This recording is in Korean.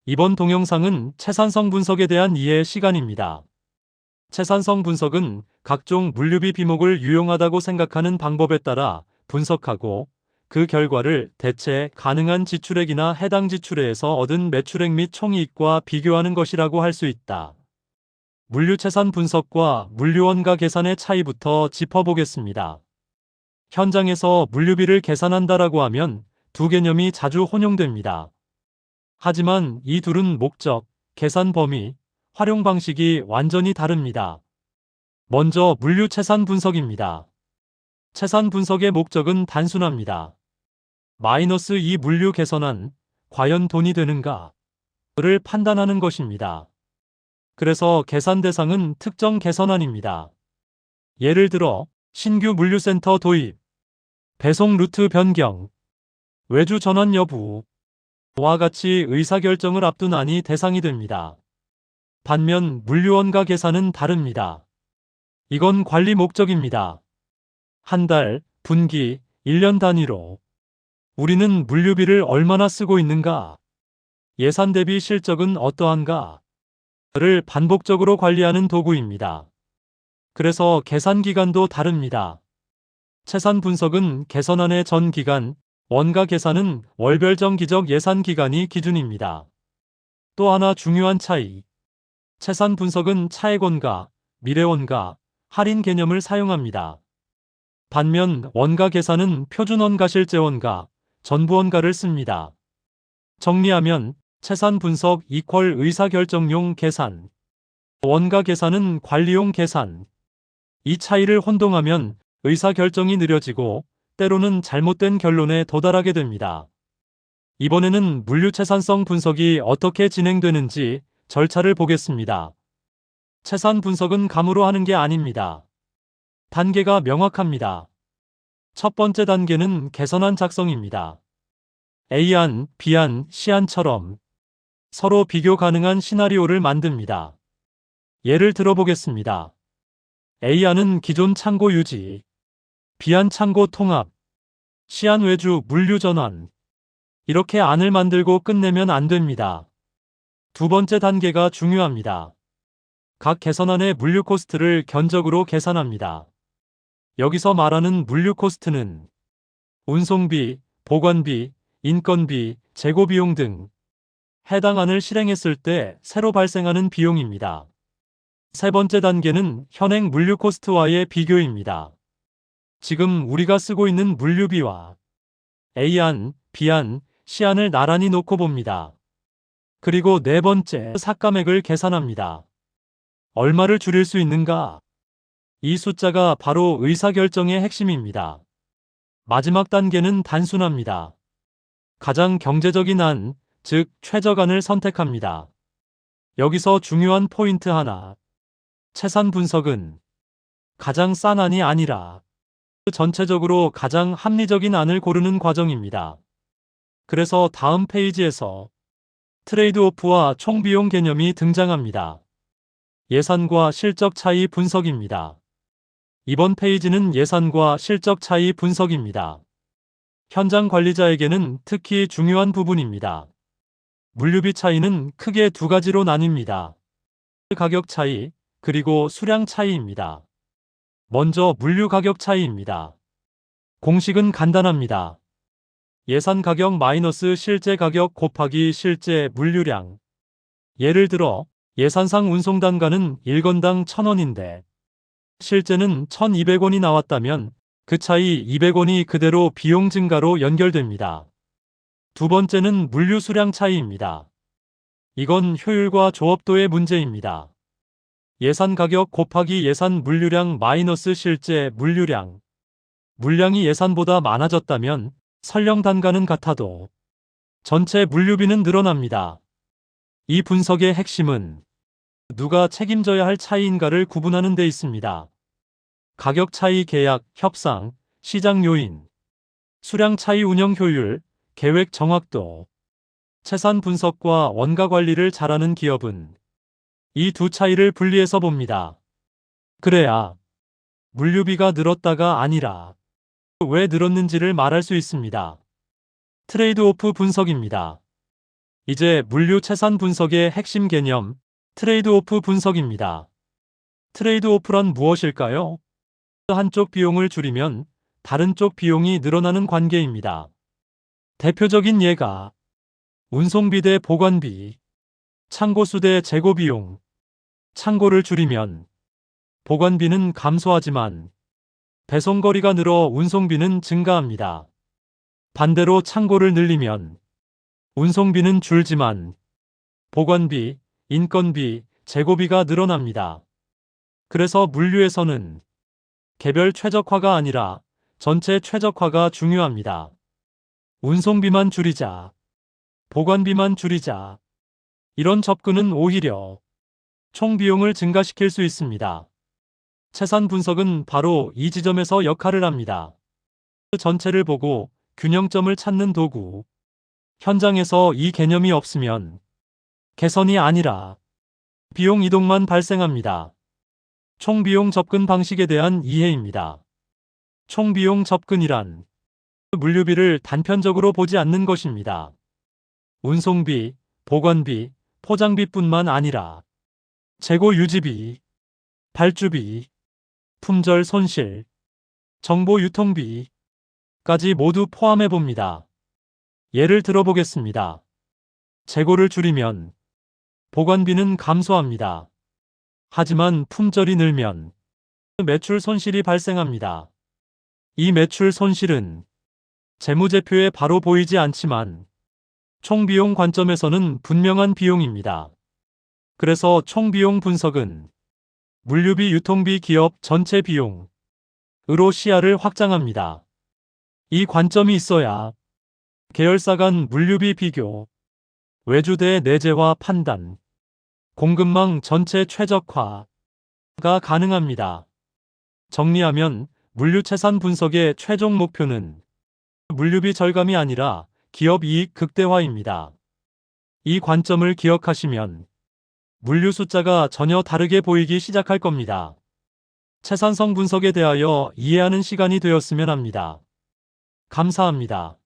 이번 동영상은 채산성 분석에 대한 이해 시간입니다. 채산성 분석은 각종 물류비 비목을 유용하다고 생각하는 방법에 따라 분석하고 그 결과를 대체 가능한 지출액이나 해당 지출에서 얻은 매출액 및 총이익과 비교하는 것이라고 할 수 있다. 물류채산 분석과 물류원가 계산의 차이부터 짚어보겠습니다. 현장에서 물류비를 계산한다라고 하면 두 개념이 자주 혼용됩니다. 하지만 이 둘은 목적, 계산 범위, 활용 방식이 완전히 다릅니다. 먼저 물류채산 분석입니다. 채산 분석의 목적은 단순합니다. -2 물류 개선안, 과연 돈이 되는가? 를 판단하는 것입니다. 그래서 계산 대상은 특정 개선안입니다. 예를 들어 신규 물류센터 도입, 배송 루트 변경, 외주 전환 여부, 와 같이 의사결정을 앞둔 안이 대상이 됩니다. 반면 물류원가 계산은 다릅니다. 이건 관리 목적입니다. 한 달, 분기, 1년 단위로 우리는 물류비를 얼마나 쓰고 있는가? 예산 대비 실적은 어떠한가? 를 반복적으로 관리하는 도구입니다. 그래서 계산 기간도 다릅니다. 채산 분석은 개선안의 전 기간, 원가 계산은 월별 정기적 예산 기간이 기준입니다. 또 하나 중요한 차이. 채산 분석은 차액원가, 미래원가, 할인 개념을 사용합니다. 반면 원가 계산은 표준원가 실제원가, 전부원가를 씁니다. 정리하면 채산 분석 이퀄 의사결정용 계산, 원가 계산은 관리용 계산. 이 차이를 혼동하면 의사결정이 느려지고 때로는 잘못된 결론에 도달하게 됩니다. 이번에는 물류채산성 분석이 어떻게 진행되는지 절차를 보겠습니다. 채산 분석은 감으로 하는 게 아닙니다. 단계가 명확합니다. 첫 번째 단계는 개선안 작성입니다. A안, B안, C안처럼 서로 비교 가능한 시나리오를 만듭니다. 예를 들어보겠습니다. A안은 기존 창고 유지, B안 창고 통합, C안 외주 물류 전환. 이렇게 안을 만들고 끝내면 안 됩니다. 두 번째 단계가 중요합니다. 각 개선안의 물류 코스트를 견적으로 계산합니다. 여기서 말하는 물류 코스트는 운송비, 보관비, 인건비, 재고비용 등 해당 안을 실행했을 때 새로 발생하는 비용입니다. 세 번째 단계는 현행 물류 코스트와의 비교입니다. 지금 우리가 쓰고 있는 물류비와 A안, B안, C안을 나란히 놓고 봅니다. 그리고 네 번째 삭감액을 계산합니다. 얼마를 줄일 수 있는가? 이 숫자가 바로 의사결정의 핵심입니다. 마지막 단계는 단순합니다. 가장 경제적인 안, 즉 최저간을 선택합니다. 여기서 중요한 포인트 하나. 채산 분석은 가장 싼 안이 아니라 전체적으로 가장 합리적인 안을 고르는 과정입니다. 그래서 다음 페이지에서 트레이드오프와 총비용 개념이 등장합니다. 예산과 실적 차이 분석입니다. 이번 페이지는 예산과 실적 차이 분석입니다. 현장 관리자에게는 특히 중요한 부분입니다. 물류비 차이는 크게 두 가지로 나뉩니다. 가격 차이, 그리고 수량 차이입니다. 먼저 물류 가격 차이입니다. 공식은 간단합니다. 예산 가격 마이너스 실제 가격 곱하기 실제 물류량. 예를 들어 예산상 운송 단가는 1건당 1,000원인데 실제는 1,200원이 나왔다면 그 차이 200원이 그대로 비용 증가로 연결됩니다. 두 번째는 물류 수량 차이입니다. 이건 효율과 조업도의 문제입니다. 예산 가격 곱하기 예산 물류량 마이너스 실제 물류량. 물량이 예산보다 많아졌다면 설령 단가는 같아도 전체 물류비는 늘어납니다. 이 분석의 핵심은 누가 책임져야 할 차이인가를 구분하는 데 있습니다. 가격 차이 계약, 협상, 시장 요인, 수량 차이 운영 효율, 계획 정확도. 채산 분석과 원가 관리를 잘하는 기업은 이 두 차이를 분리해서 봅니다. 그래야 물류비가 늘었다가 아니라 왜 늘었는지를 말할 수 있습니다. 트레이드오프 분석입니다. 이제 물류 채산 분석의 핵심 개념, 트레이드오프 분석입니다. 트레이드오프란 무엇일까요? 한쪽 비용을 줄이면 다른 쪽 비용이 늘어나는 관계입니다. 대표적인 예가 운송비 대 보관비, 창고수 대 재고비용. 창고를 줄이면 보관비는 감소하지만 배송거리가 늘어 운송비는 증가합니다. 반대로 창고를 늘리면 운송비는 줄지만 보관비, 인건비, 재고비가 늘어납니다. 그래서 물류에서는 개별 최적화가 아니라 전체 최적화가 중요합니다. 운송비만 줄이자, 보관비만 줄이자. 이런 접근은 오히려 총 비용을 증가시킬 수 있습니다. 채산 분석은 바로 이 지점에서 역할을 합니다. 전체를 보고 균형점을 찾는 도구. 현장에서 이 개념이 없으면 개선이 아니라 비용 이동만 발생합니다. 총비용 접근 방식에 대한 이해입니다. 총비용 접근이란 물류비를 단편적으로 보지 않는 것입니다. 운송비, 보관비, 포장비뿐만 아니라 재고 유지비, 발주비, 품절 손실, 정보 유통비까지 모두 포함해 봅니다. 예를 들어 보겠습니다. 재고를 줄이면 보관비는 감소합니다. 하지만 품절이 늘면 매출 손실이 발생합니다. 이 매출 손실은 재무제표에 바로 보이지 않지만 총비용 관점에서는 분명한 비용입니다. 그래서 총비용 분석은 물류비, 유통비, 기업 전체 비용으로 시야를 확장합니다. 이 관점이 있어야 계열사 간 물류비 비교, 외주 대 내재화 판단, 공급망 전체 최적화가 가능합니다. 정리하면 물류채산 분석의 최종 목표는 물류비 절감이 아니라 기업 이익 극대화입니다. 이 관점을 기억하시면 물류 숫자가 전혀 다르게 보이기 시작할 겁니다. 채산성 분석에 대하여 이해하는 시간이 되었으면 합니다. 감사합니다.